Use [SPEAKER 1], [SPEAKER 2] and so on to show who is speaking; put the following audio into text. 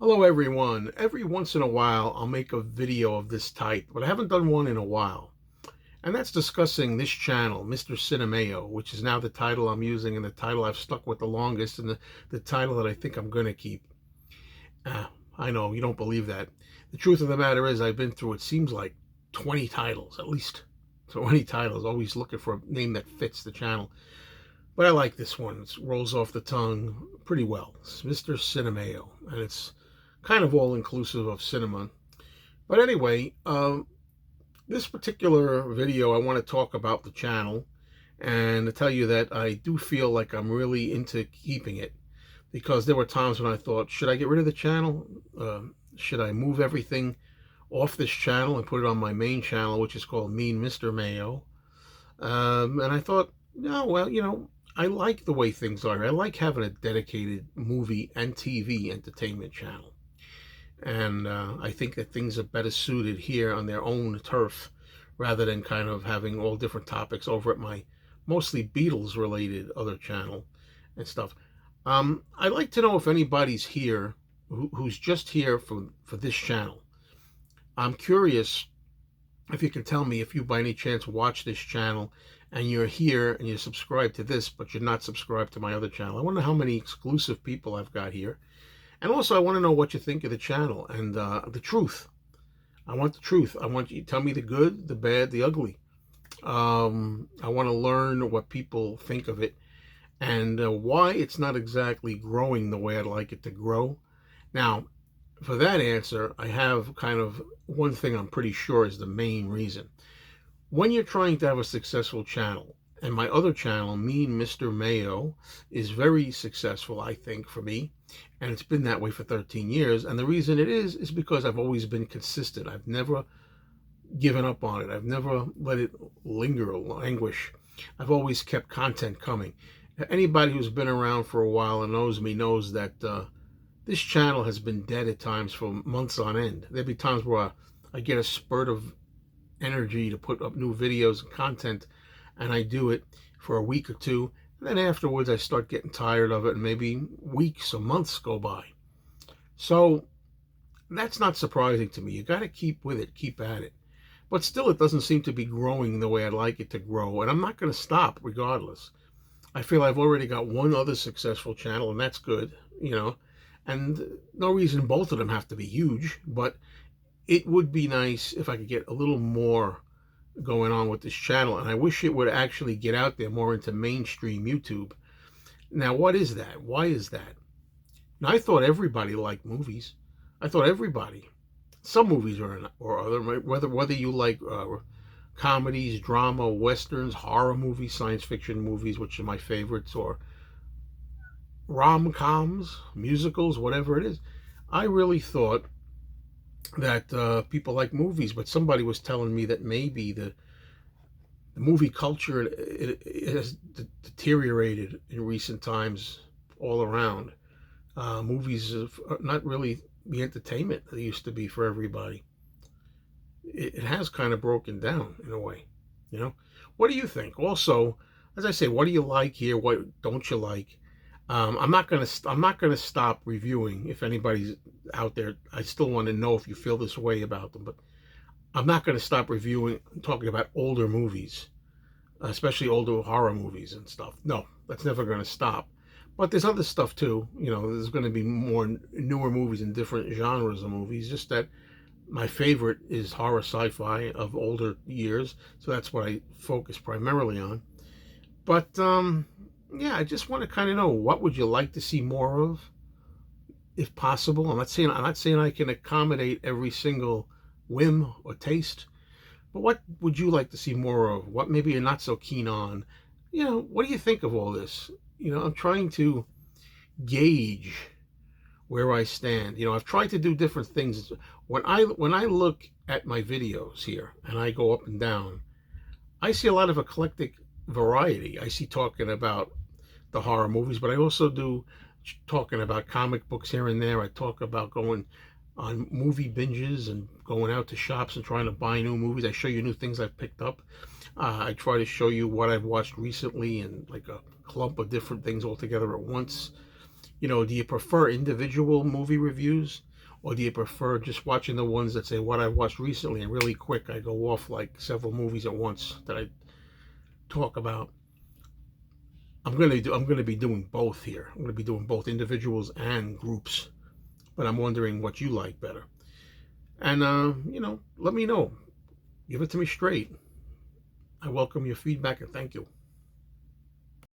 [SPEAKER 1] Hello everyone. Every once in a while I'll make a video of this type, but I haven't done one in a while. And that's discussing this channel, Mr. Cinemeo, which is now the title I'm using and the title I've stuck with the longest and the title that I think I'm going to keep. I know you don't believe that. The truth of the matter is I've been through, it seems like 20 titles, at least 20 titles, always looking for a name that fits the channel. But I like this one. It rolls off the tongue pretty well. It's Mr. Cinemeo, and it's kind of all inclusive of cinema. But anyway, this particular video, I want to talk about the channel and to tell you that I do feel like I'm really into keeping it, because there were times when I thought, should I get rid of the channel? Should I move everything off this channel and put it on my main channel, which is called Mean Mr. Mayo? And I thought, no, well, I like the way things are. I like having a dedicated movie and TV entertainment channel. And I think that things are better suited here on their own turf rather than kind of having all different topics over at my mostly Beatles related other channel and stuff. I'd like to know if anybody's here who's just here for this channel. I'm curious if you can tell me if you by any chance watch this channel and you're here and you're subscribed to this, but you're not subscribed to my other channel. I wonder how many exclusive people I've got here. And also, I want to know what you think of the channel and the truth. I want the truth. I want you to tell me the good, the bad, the ugly. I want to learn what people think of it and why it's not exactly growing the way I'd like it to grow. Now, for that answer, I have kind of one thing I'm pretty sure is the main reason. When you're trying to have a successful channel, and my other channel, Mean Mr. Mayo, is very successful, I think, for me. And it's been that way for 13 years. And the reason it is because I've always been consistent. I've never given up on it. I've never let it linger or languish. I've always kept content coming. Anybody who's been around for a while and knows me knows that this channel has been dead at times for months on end. There'll be times where I get a spurt of energy to put up new videos and content, and I do it for a week or two, and then afterwards I start getting tired of it, and maybe weeks or months go by. So that's not surprising to me. You got to keep with it, keep at it. But still, it doesn't seem to be growing the way I'd like it to grow, and I'm not going to stop regardless. I feel I've already got one other successful channel, and that's good, and no reason both of them have to be huge, but it would be nice if I could get a little more going on with this channel, and I wish it would actually get out there more into mainstream YouTube. Now, what is that? Why is that? Now, I thought everybody liked movies. I thought everybody, some movies or other, whether you like comedies, drama, westerns, horror movies, science fiction movies, which are my favorites, or rom-coms, musicals, whatever it is. I really thought that people like movies, but somebody was telling me that maybe the movie culture it has deteriorated in recent times all around. Movies are not really the entertainment they used to be for everybody. It has kind of broken down in a way. What do you think? Also, as I say, what do you like here? What don't you like? I'm not gonna stop reviewing. If anybody's out there, I still want to know if you feel this way about them. But I'm not gonna stop reviewing, talking about older movies, especially older horror movies and stuff. No, that's never gonna stop. But there's other stuff too. There's going to be more newer movies and different genres of movies. Just that my favorite is horror sci-fi of older years, so that's what I focus primarily on. But yeah, I just want to kind of know, what would you like to see more of, if possible. I'm not saying I can accommodate every single whim or taste, but what would you like to see more of? What maybe you're not so keen on? What do you think of all this? I'm trying to gauge where I stand. I've tried to do different things. When I look at my videos here and I go up and down, I see a lot of eclectic variety. I see talking about the horror movies, but I also do talking about comic books here and there. I talk about going on movie binges and going out to shops and trying to buy new movies. I show you new things I've picked up. I try to show you what I've watched recently and like a clump of different things all together at once. Do you prefer individual movie reviews? Or do you prefer just watching the ones that say what I watched recently and really quick I go off like several movies at once that I talk about? I'm gonna be doing both here. I'm gonna be doing both individuals and groups. But I'm wondering what you like better. And let me know. Give it to me straight. I welcome your feedback and thank you.